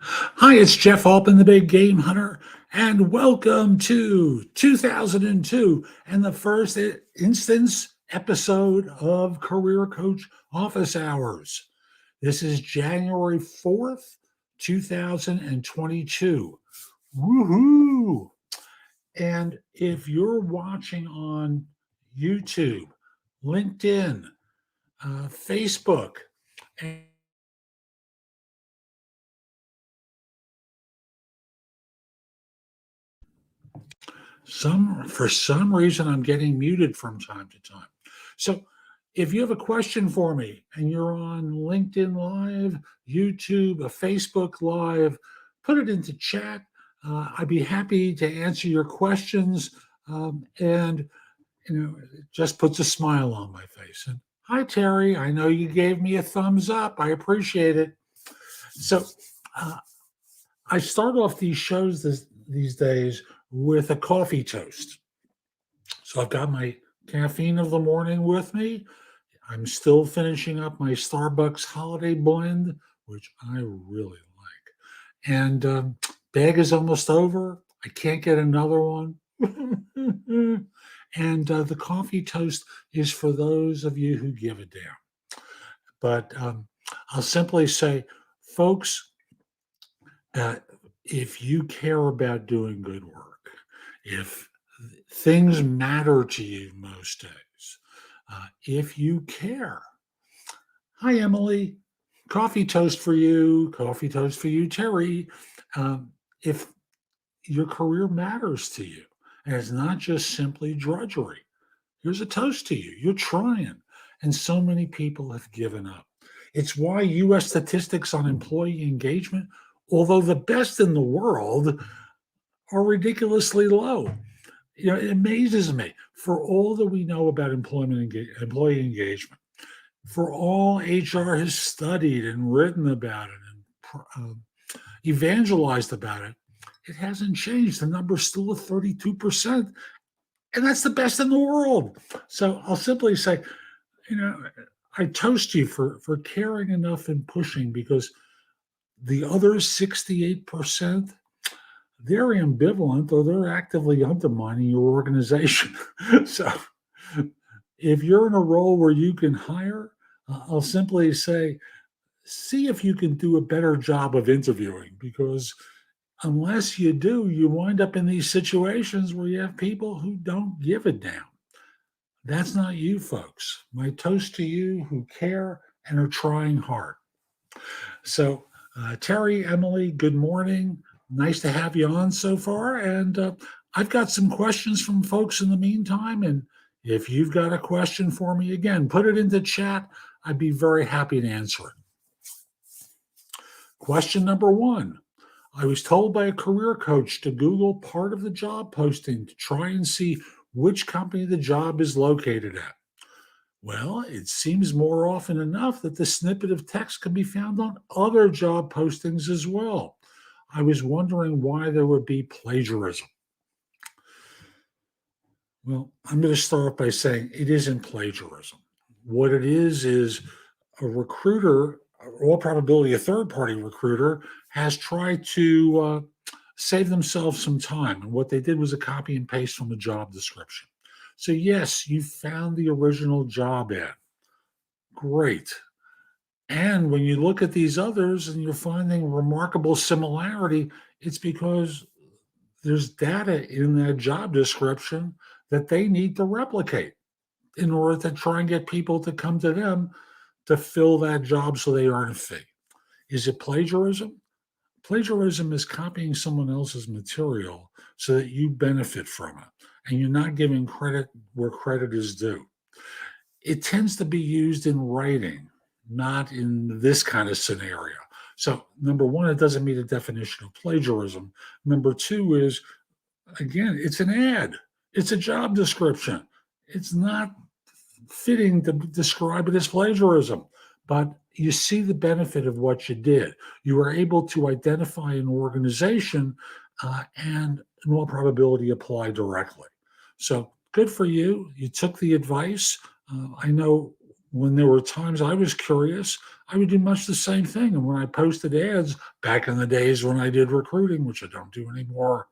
Hi, it's Jeff Altman, the Big Game Hunter, and welcome to 2002 and the first instance episode of Career Coach Office Hours. This is January 4th, 2022. Woohoo! And if you're watching on YouTube, LinkedIn, Facebook, and for some reason I'm getting muted from time to time. So if you have a question for me and you're on LinkedIn Live, YouTube, a Facebook Live, put it into chat. I'd be happy to answer your questions. And it just puts a smile on my face. And hi, Terry. I know you gave me a thumbs up. I appreciate it. So uh, I start off these shows these days with a coffee toast. So I've got my caffeine of the morning with me. I'm still finishing up my Starbucks holiday blend, which I really like. And bag is almost over. I can't get another one. And the coffee toast is for those of you who give a damn. But I'll simply say, folks, uh, if you care about doing good work, if things matter to you most days, if you care. Hi, Emily. Coffee toast for you, Terry. If your career matters to you and it's not just simply drudgery, here's a toast to you. You're trying. And so many people have given up. It's why US statistics on employee engagement, although the best in the world, are ridiculously low. It amazes me for all that we know about employee engagement, for all HR has studied and written about it and evangelized about it. It hasn't changed. The number's still at 32%, and that's the best in the world. So I'll simply say, you know, I toast you for caring enough and pushing, because the other 68%, they're ambivalent or they're actively undermining your organization. So if you're in a role where you can hire, I'll simply say, see if you can do a better job of interviewing, because unless you do, you wind up in these situations where you have people who don't give a damn. That's not you, folks. My toast to you who care and are trying hard. So, Terry, Emily, good morning. Nice to have you on so far. And I've got some questions from folks in the meantime. And if you've got a question for me, again, put it into chat. I'd be very happy to answer it. Question number one. I was told by a career coach to Google part of the job posting to try and see which company the job is located at. Well, it seems more often enough that the snippet of text can be found on other job postings as well. I was wondering why there would be plagiarism. Well, I'm going to start by saying it isn't plagiarism. What it is a recruiter, all probability a third party recruiter, has tried to save themselves some time. And what they did was a copy and paste from a job description. So, yes, you found the original job ad. Great. And when you look at these others and you're finding remarkable similarity, it's because there's data in that job description that they need to replicate in order to try and get people to come to them to fill that job so they earn a fee. Is it plagiarism? Plagiarism is copying someone else's material so that you benefit from it, and you're not giving credit where credit is due. It tends to be used in writing, not in this kind of scenario. So, number one, it doesn't meet a definition of plagiarism. Number two is, again, it's an ad, it's a job description. It's not fitting to describe it as plagiarism, but you see the benefit of what you did. You were able to identify an organization and, in all probability, apply directly. So good for you. You took the advice. I know when there were times I was curious, I would do much the same thing. And when I posted ads back in the days when I did recruiting, which I don't do anymore,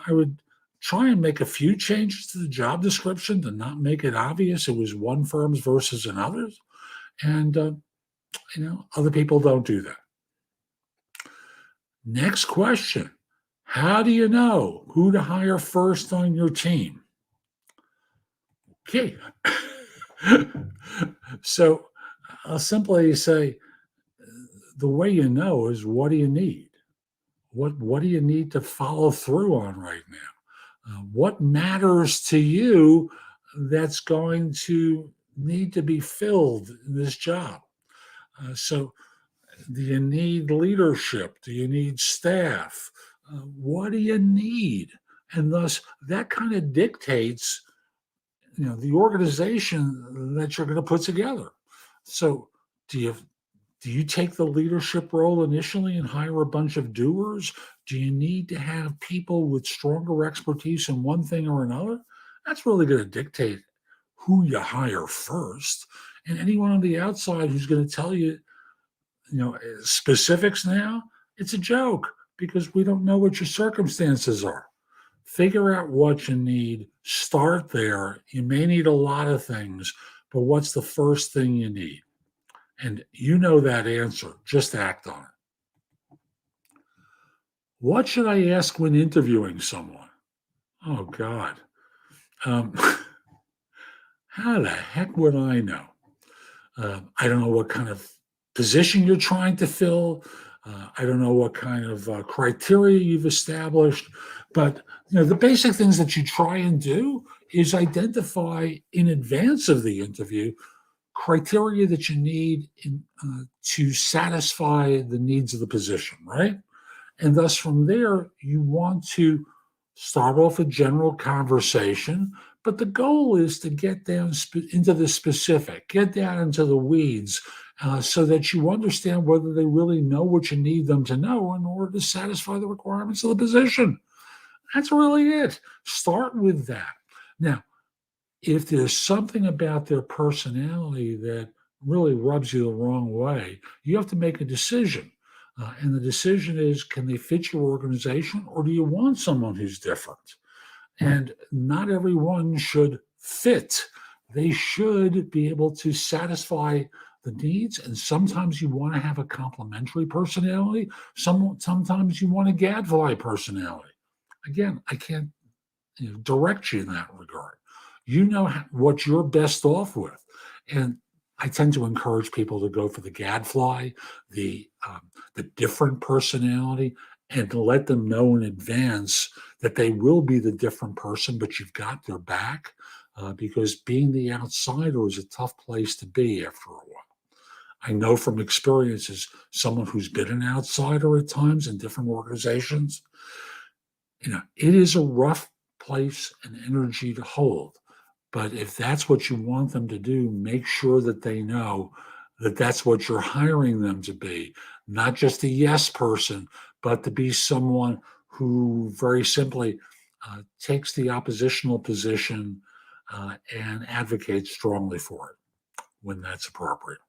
I would try and make a few changes to the job description to not make it obvious it was one firm's versus another's. And, other people don't do that. Next question. How do you know who to hire first on your team? Okay. So I'll simply say the way you know is what do you need? What do you need to follow through on right now? What matters to you that's going to need to be filled in this job? So, do you need leadership? Do you need staff? What do you need? And thus, that kind of dictates, the organization that you're going to put together. So, do you do you take the leadership role initially and hire a bunch of doers? Do you need to have people with stronger expertise in one thing or another? That's really going to dictate who you hire first. And anyone on the outside who's going to tell you, specifics now, it's a joke because we don't know what your circumstances are. Figure out what you need, start there. You may need a lot of things, but what's the first thing you need? And you know that answer. Just act on it. What should I ask when interviewing someone? Oh, God. Um, how the heck would I know? I don't know what kind of position you're trying to fill. I don't know what kind of criteria you've established. But the basic things that you try and do is identify in advance of the interview criteria that you need to satisfy the needs of the position, right? And thus, from there, you want to start off a general conversation, but the goal is to get down into the specific, get down into the weeds, so that you understand whether they really know what you need them to know in order to satisfy the requirements of the position. That's really it. Start with that. Now, if there's something about their personality that really rubs you the wrong way, you have to make a decision. And the decision is, can they fit your organization or do you want someone who's different? And not everyone should fit. They should be able to satisfy the needs. And sometimes you want to have a complementary personality. Sometimes you want a gadfly personality. Again, I can't direct you in that regard. You know what you're best off with. And I tend to encourage people to go for the gadfly, the different personality, and to let them know in advance that they will be the different person, but you've got their back. Because being the outsider is a tough place to be after a while. I know from experiences, someone who's been an outsider at times in different organizations, it is a rough place and energy to hold. But if that's what you want them to do, make sure that they know that that's what you're hiring them to be, not just a yes person, but to be someone who very simply takes the oppositional position and advocates strongly for it when that's appropriate.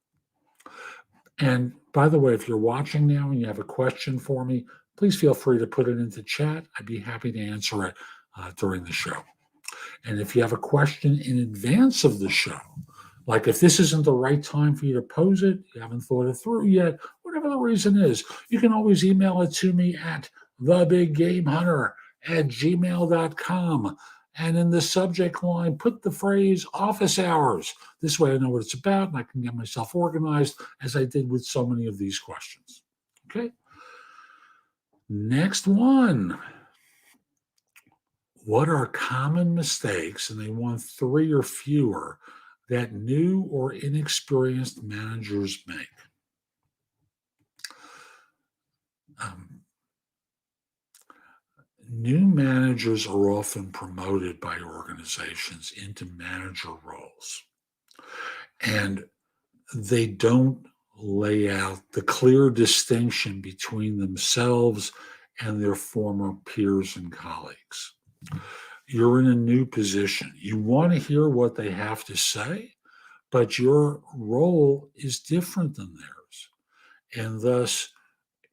And by the way, if you're watching now and you have a question for me, please feel free to put it into chat. I'd be happy to answer it during the show. And if you have a question in advance of the show, like if this isn't the right time for you to pose it, you haven't thought it through yet, whatever the reason is, you can always email it to me at thebiggamehunter@gmail.com. And in the subject line, put the phrase office hours. This way I know what it's about and I can get myself organized as I did with so many of these questions. Okay. Next one. What are common mistakes, and they want 3 or fewer, that new or inexperienced managers make? New managers are often promoted by organizations into manager roles, and they don't lay out the clear distinction between themselves and their former peers and colleagues. You're in a new position. You want to hear what they have to say, but your role is different than theirs. And thus,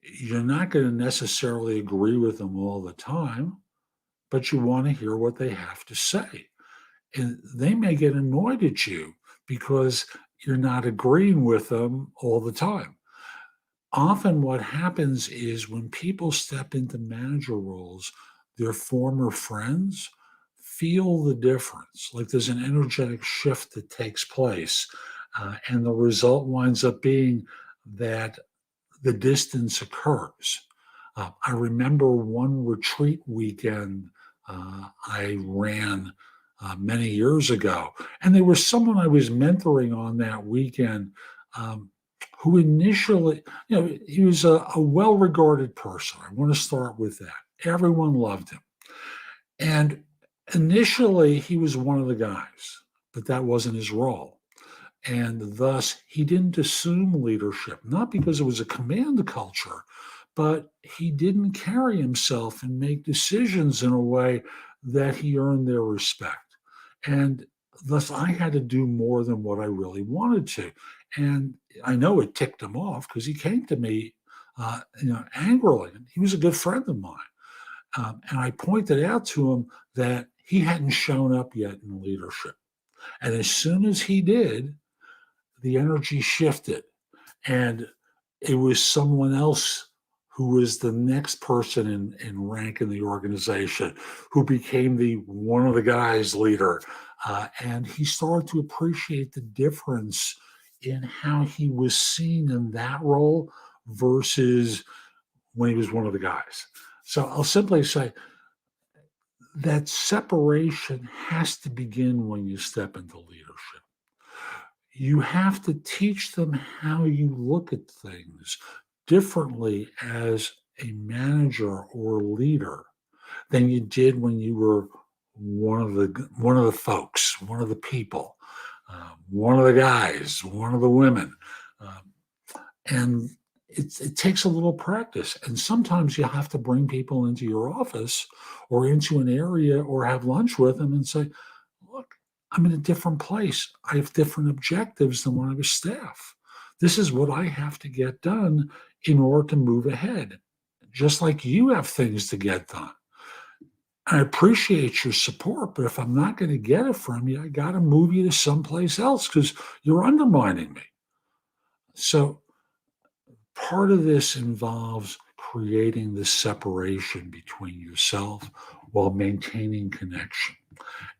you're not going to necessarily agree with them all the time, but you want to hear what they have to say. And they may get annoyed at you because you're not agreeing with them all the time. Often, what happens is when people step into manager roles, their former friends feel the difference. Like there's an energetic shift that takes place. And the result winds up being that the distance occurs. I remember one retreat weekend I ran many years ago, and there was someone I was mentoring on that weekend um, who initially, he was a well regarded person. I want to start with that. Everyone loved him. And initially, he was one of the guys, but that wasn't his role. And thus, he didn't assume leadership, not because it was a command culture, but he didn't carry himself and make decisions in a way that he earned their respect. And thus, I had to do more than what I really wanted to. And I know it ticked him off because he came to me, angrily. He was a good friend of mine. And I pointed out to him that he hadn't shown up yet in leadership. And as soon as he did, the energy shifted, and it was someone else who was the next person in rank in the organization who became the one of the guys leader. And he started to appreciate the difference in how he was seen in that role versus when he was one of the guys. So I'll simply say that separation has to begin when you step into leadership. You have to teach them how you look at things differently as a manager or leader than you did when you were one of the folks, one of the people, one of the guys, one of the women. Um, and it takes a little practice. And sometimes you have to bring people into your office or into an area or have lunch with them and say, look, I'm in a different place. I have different objectives than when I was staff. This is what I have to get done in order to move ahead, just like you have things to get done. I appreciate your support, but if I'm not going to get it from you, I got to move you to someplace else because you're undermining me. So part of this involves creating this separation between yourself while maintaining connection.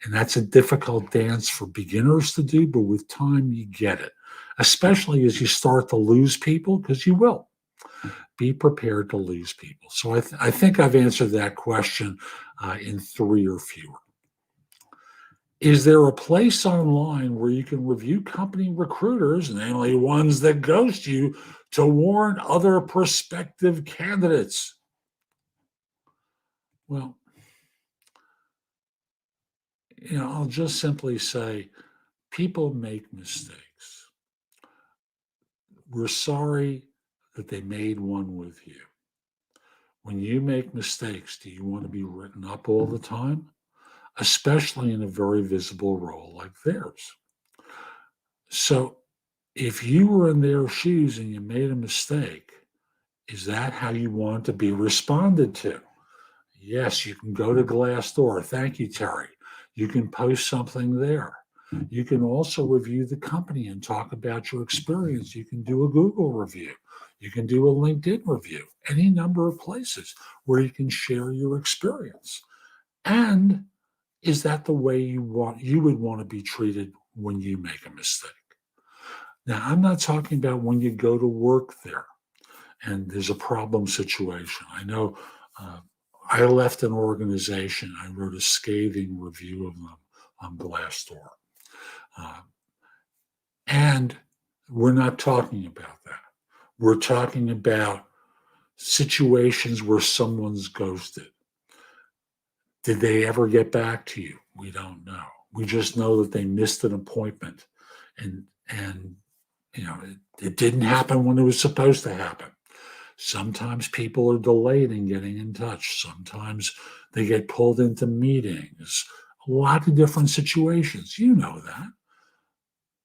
And that's a difficult dance for beginners to do, but with time, you get it, especially as you start to lose people, because you will. Be prepared to lose people. So I think I've answered that question in three or fewer. Is there a place online where you can review company recruiters, namely ones that ghost you, to warn other prospective candidates? Well, I'll just simply say people make mistakes. We're sorry that they made one with you. When you make mistakes, do you want to be written up all the time? Especially in a very visible role like theirs. So if you were in their shoes and you made a mistake, is that how you want to be responded to? Yes, you can go to Glassdoor. Thank you, Terry. You can post something there. You can also review the company and talk about your experience. You can do a Google review. You can do a LinkedIn review, any number of places where you can share your experience. And is that the way you would want to be treated when you make a mistake? Now, I'm not talking about when you go to work there and there's a problem situation. I know uh, I left an organization. I wrote a scathing review of them on Glassdoor. Uh, and we're not talking about that. We're talking about situations where someone's ghosted. Did they ever get back to you? We don't know. We just know that they missed an appointment and it didn't happen when it was supposed to happen. Sometimes people are delayed in getting in touch. Sometimes they get pulled into meetings. A lot of different situations. You know that.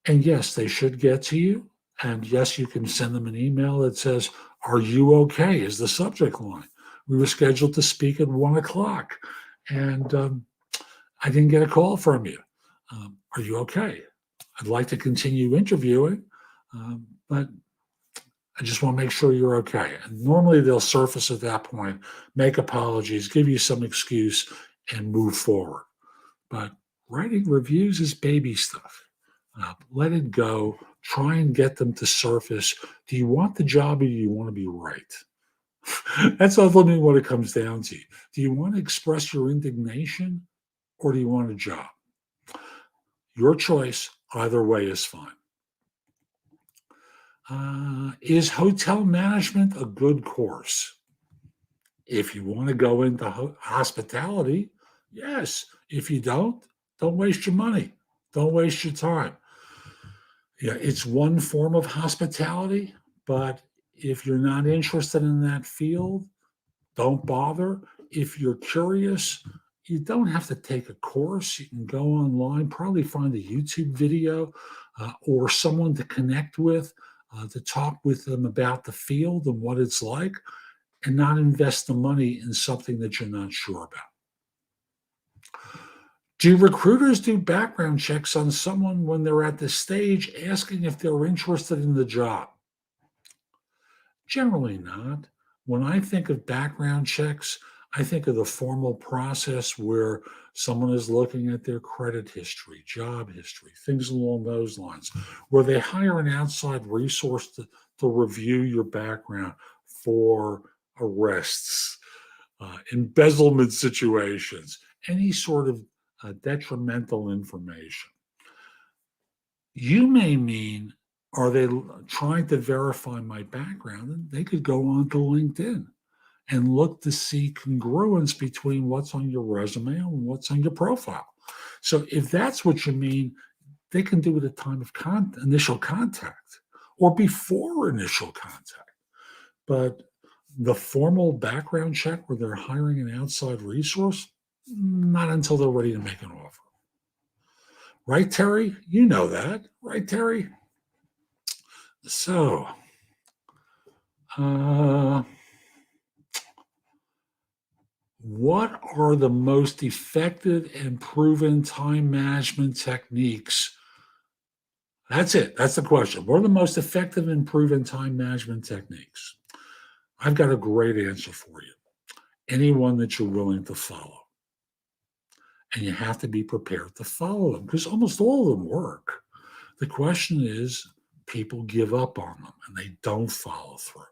And yes, they should get to you. And yes, you can send them an email that says, "Are you okay?" is the subject line. We were scheduled to speak at 1 o'clock, and I didn't get a call from you. Are you okay? I'd like to continue interviewing, but I just want to make sure you're okay. And normally they'll surface at that point, make apologies, give you some excuse, and move forward. But writing reviews is baby stuff. Let it go. Try and get them to surface. Do you want the job or do you want to be right? That's ultimately what it comes down to. Do you want to express your indignation or do you want a job? Your choice, either way is fine. Is hotel management a good course? If you want to go into hospitality, yes. If you don't waste your money. Don't waste your time. Yeah, it's one form of hospitality, but if you're not interested in that field, don't bother. If you're curious, you don't have to take a course. You can go online, probably find a YouTube video or someone to connect with, to talk with them about the field and what it's like, and not invest the money in something that you're not sure about. Do recruiters do background checks on someone when they're at the stage asking if they're interested in the job? Generally not. When I think of background checks, I think of the formal process where someone is looking at their credit history, job history, things along those lines, where they hire an outside resource to review your background for arrests, embezzlement situations, any sort of detrimental information. You may mean, are they trying to verify my background? And they could go on to LinkedIn and look to see congruence between what's on your resume and what's on your profile. So if that's what you mean, they can do it at time of initial contact or before initial contact. But the formal background check where they're hiring an outside resource, not until they're ready to make an offer. Right, Terry? You know that, right, Terry? So, uh, what are the most effective and proven time management techniques? That's it. That's the question. What are the most effective and proven time management techniques? I've got a great answer for you. Anyone that you're willing to follow. And you have to be prepared to follow them because almost all of them work. The question is, people give up on them and they don't follow through.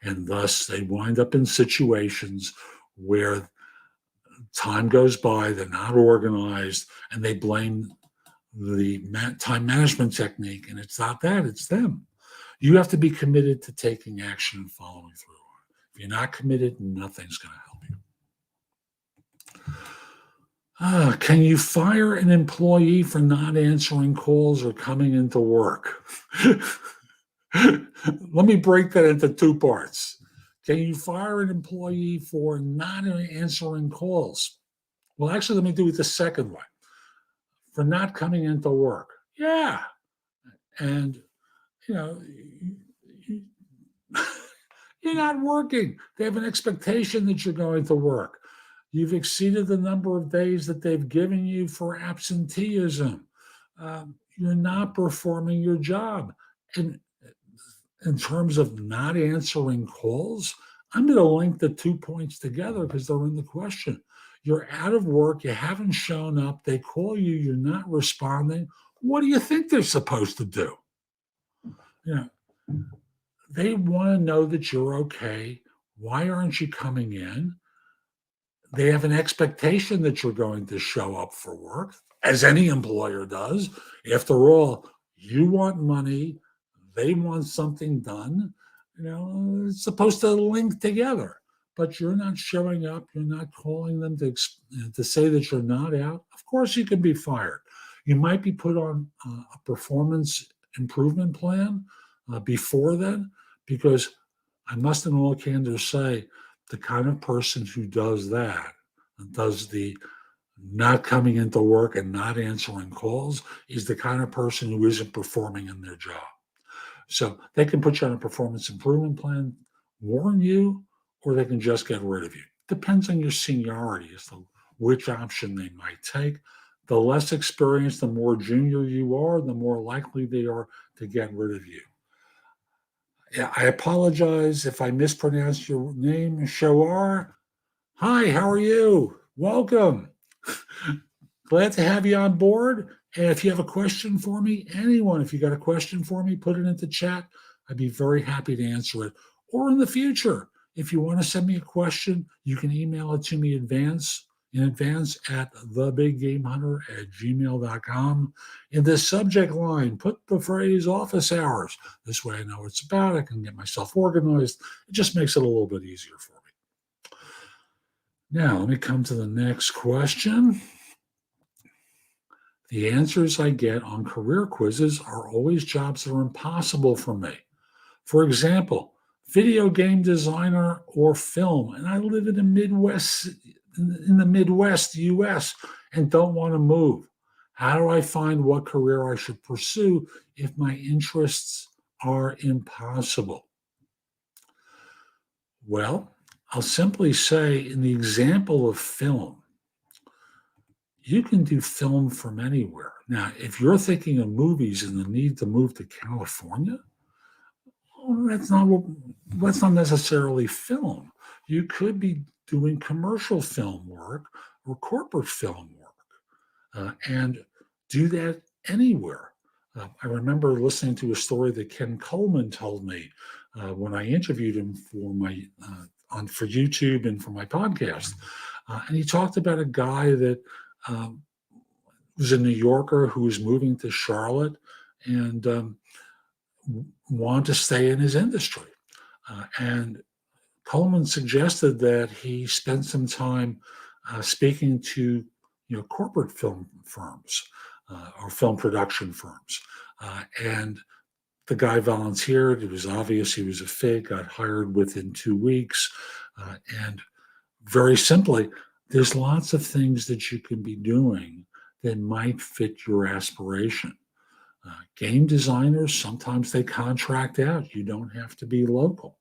And thus they wind up in situations where time goes by, they're not organized, and they blame the time management technique. And it's not that, it's them. You have to be committed to taking action and following through. If you're not committed, nothing's going to help you. Can you fire an employee for not answering calls or coming into work? Let me break that into two parts. Can you fire an employee for not answering calls? Well, actually, let me do it the second way. For not coming into work. Yeah. And, you know, you're not working. They have an expectation that you're going to work. You've exceeded the number of days that they've given you for absenteeism. You're not performing your job. And in terms of not answering calls, I'm going to link the 2 points together because they're in the question. You're out of work, you haven't shown up, they call you, you're not responding. What do you think they're supposed to do? You know, they want to know that you're okay. Why aren't you coming in? They have an expectation that you're going to show up for work, as any employer does. After all, you want money, they want something done. You know, it's supposed to link together. But you're not showing up. You're not calling them to say that you're not out. Of course, you can be fired. You might be put on a performance improvement plan before then, because I must, in all candor, say the kind of person who does that, does the not coming into work and not answering calls is the kind of person who isn't performing in their job. So they can put you on a performance improvement plan, warn you, or they can just get rid of you. Depends on your seniority as to which option they might take. The less experienced, the more junior you are, the more likely they are to get rid of you. Yeah, I apologize if I mispronounced your name, Shawar. Hi, how are you? Welcome. Glad to have you on board. And if you have a question for me, anyone, if you got a question for me, put it into chat. I'd be very happy to answer it. Or in the future, if you want to send me a question, you can email it to me in advance at thebiggamehunter@gmail.com. In the subject line, put the phrase office hours. This way I know what it's about. I can get myself organized. It just makes it a little bit easier for me. Now, let me come to the next question. The answers I get on career quizzes are always jobs that are impossible for me. For example, video game designer or film, and I live in the Midwest US and don't want to move. How do I find what career I should pursue if my interests are impossible? Well, I'll simply say in the example of film, you can do film from anywhere. Now, if you're thinking of movies and the need to move to California, well, that's not necessarily film. You could be doing commercial film work or corporate film work, and do that anywhere. I remember listening to a story that Ken Coleman told me when I interviewed him for my for YouTube and for my podcast, and he talked about a guy that was a New Yorker who was moving to Charlotte and wanted to stay in his industry. And Coleman suggested that he spend some time speaking to corporate film firms or film production firms. And the guy volunteered. It was obvious he was a fit, got hired within 2 weeks. And very simply, there's lots of things that you can be doing that might fit your aspiration. Game designers, sometimes they contract out. You don't have to be local.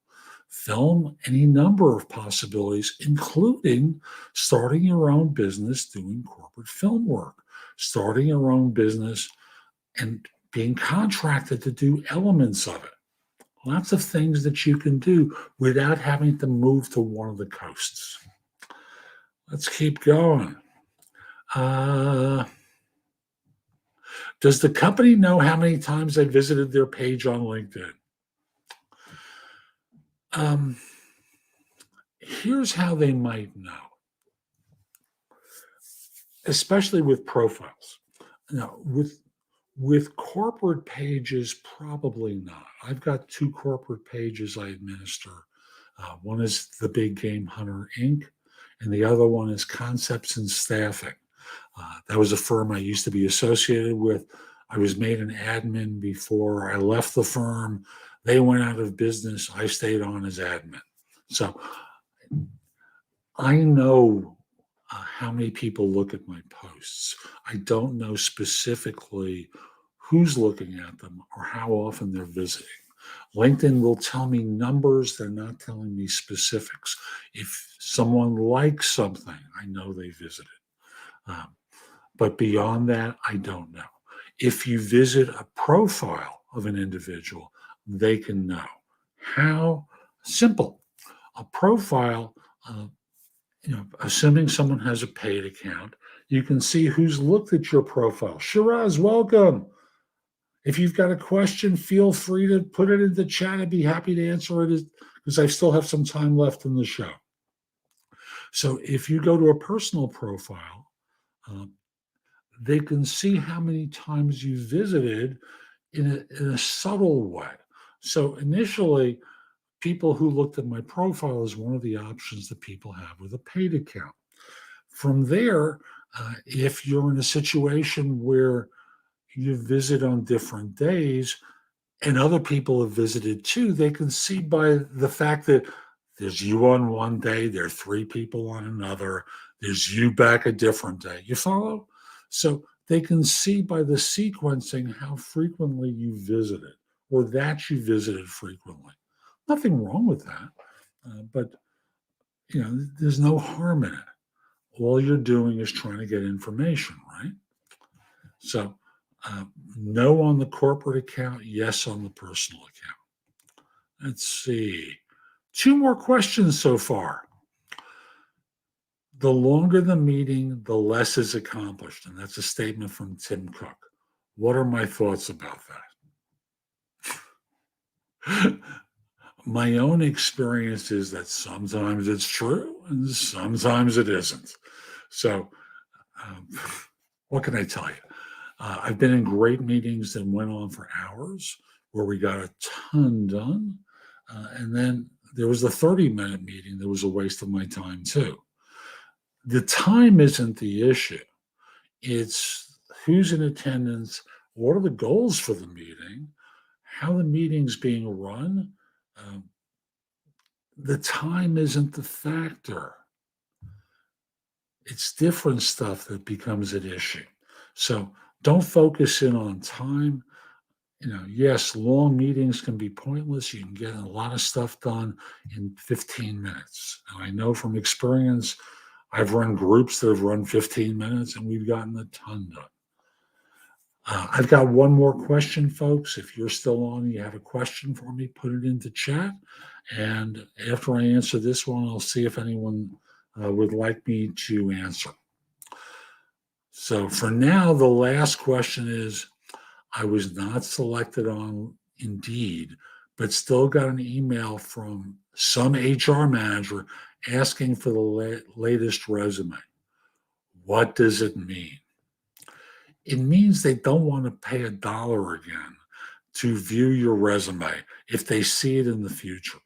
Film, any number of possibilities, including starting your own business doing corporate film work, starting your own business and being contracted to do elements of it. Lots of things that you can do without having to move to one of the coasts. Let's keep going. Does the company know how many times I visited their page on LinkedIn? Here's how they might know, especially with profiles. Now, with corporate pages, probably not. I've got 2 corporate pages I administer. One is the Big Game Hunter Inc., and the other one is Concepts and Staffing. That was a firm I used to be associated with. I was made an admin before I left the firm. They went out of business. I stayed on as admin. So I know how many people look at my posts. I don't know specifically who's looking at them or how often they're visiting. LinkedIn will tell me numbers. They're not telling me specifics. If someone likes something, I know they visited. But beyond that, I don't know. If you visit a profile of an individual, they can know. How? Simple. A profile, assuming someone has a paid account, you can see who's looked at your profile. Shiraz, welcome. If you've got a question, feel free to put it in the chat. I'd be happy to answer it because I still have some time left in the show. So if you go to a personal profile, they can see how many times you visited in a subtle way. So initially, people who looked at my profile is one of the options that people have with a paid account. From there, if you're in a situation where you visit on different days and other people have visited too, they can see by the fact that There's you on one day, there are three people on another, there's you back a different day. You follow? So they can see by the sequencing how frequently you visited or that you visited frequently. Nothing wrong with that. But there's no harm in it. All you're doing is trying to get information, right? So, no on the corporate account, yes on the personal account. Let's see. Two more questions so far. The longer the meeting, the less is accomplished. And that's a statement from Tim Cook. What are my thoughts about that? My own experience is that sometimes it's true and sometimes it isn't. So, um, what can I tell you? I've been in great meetings that went on for hours where we got a ton done. And then there was the 30-minute meeting that was a waste of my time, too. The time isn't the issue. It's who's in attendance, what are the goals for the meeting, how the meeting's being run. Um, the time isn't the factor. It's different stuff that becomes an issue. So don't focus in on time. Yes, long meetings can be pointless. You can get a lot of stuff done in 15 minutes. And I know from experience, I've run groups that have run 15 minutes and we've gotten a ton done. I've got one more question, folks. If you're still on and you have a question for me, put it into chat. And after I answer this one, I'll see if anyone would like me to answer. So for now, the last question is, I was not selected on Indeed, but still got an email from some HR manager asking for the latest resume. What does it mean? It means they don't want to pay $1 again to view your resume if they see it in the future.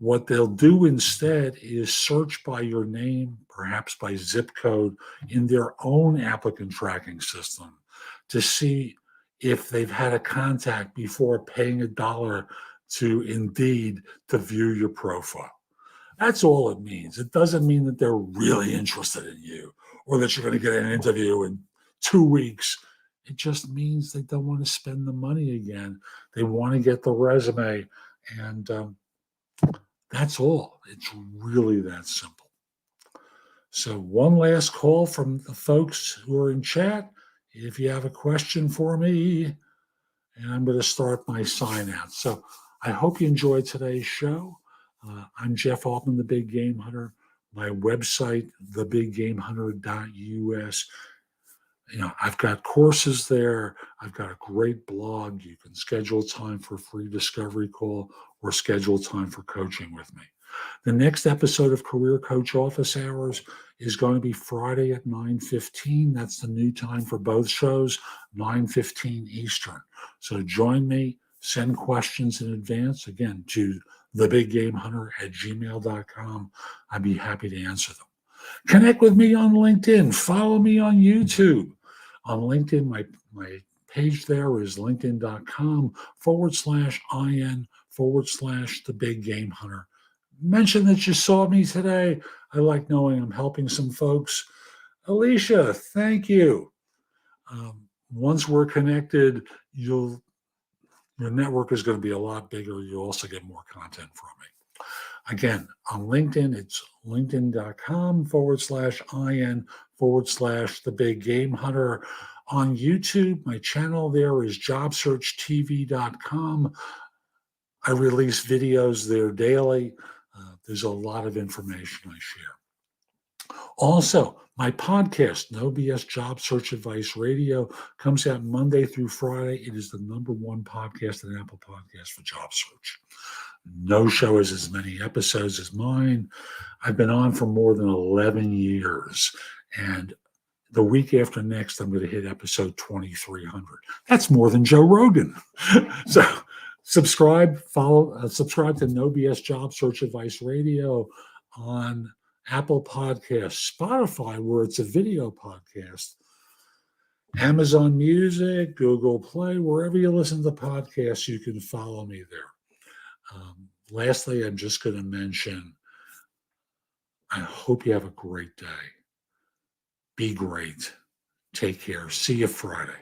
What they'll do instead is search by your name, perhaps by zip code, in their own applicant tracking system to see if they've had a contact before paying $1 to Indeed to view your profile. That's all it means. It doesn't mean that they're really interested in you or that you're going to get an interview in 2 weeks. It just means they don't want to spend the money again. They want to get the resume. And that's all. It's really that simple. So one last call from the folks who are in chat. If you have a question for me, and I'm going to start my sign out. So I hope you enjoyed today's show. I'm Jeff Altman, the Big Game Hunter. My website, thebiggamehunter.us. I've got courses there. I've got a great blog. You can schedule time for a free discovery call or schedule time for coaching with me. The next episode of Career Coach Office Hours is going to be Friday at 9:15. That's the new time for both shows, 9:15 Eastern. So join me, send questions in advance, again, to thebiggamehunter@gmail.com. I'd be happy to answer them. Connect with me on LinkedIn. Follow me on YouTube. On LinkedIn, my page there is linkedin.com/IN/the Big Game Hunter. Mention that you saw me today. I like knowing I'm helping some folks. Alicia, thank you. Once we're connected, your network is going to be a lot bigger. You'll also get more content from me. Again, on LinkedIn, it's linkedin.com/IN/the Big Game Hunter. On YouTube, my channel there is JobSearchTV.com. I release videos there daily. There's a lot of information I share. Also, my podcast, No BS Job Search Advice Radio, comes out Monday through Friday. It is the #1 podcast on Apple Podcasts for job search. No show has as many episodes as mine. I've been on for more than 11 years. And the week after next, I'm going to hit episode 2300. That's more than Joe Rogan. So subscribe to No BS Job Search Advice Radio on Apple Podcasts, Spotify, where it's a video podcast, Amazon Music, Google Play, wherever you listen to podcasts, you can follow me there. Lastly, I'm just going to mention I hope you have a great day. Be great. Take care. See you Friday.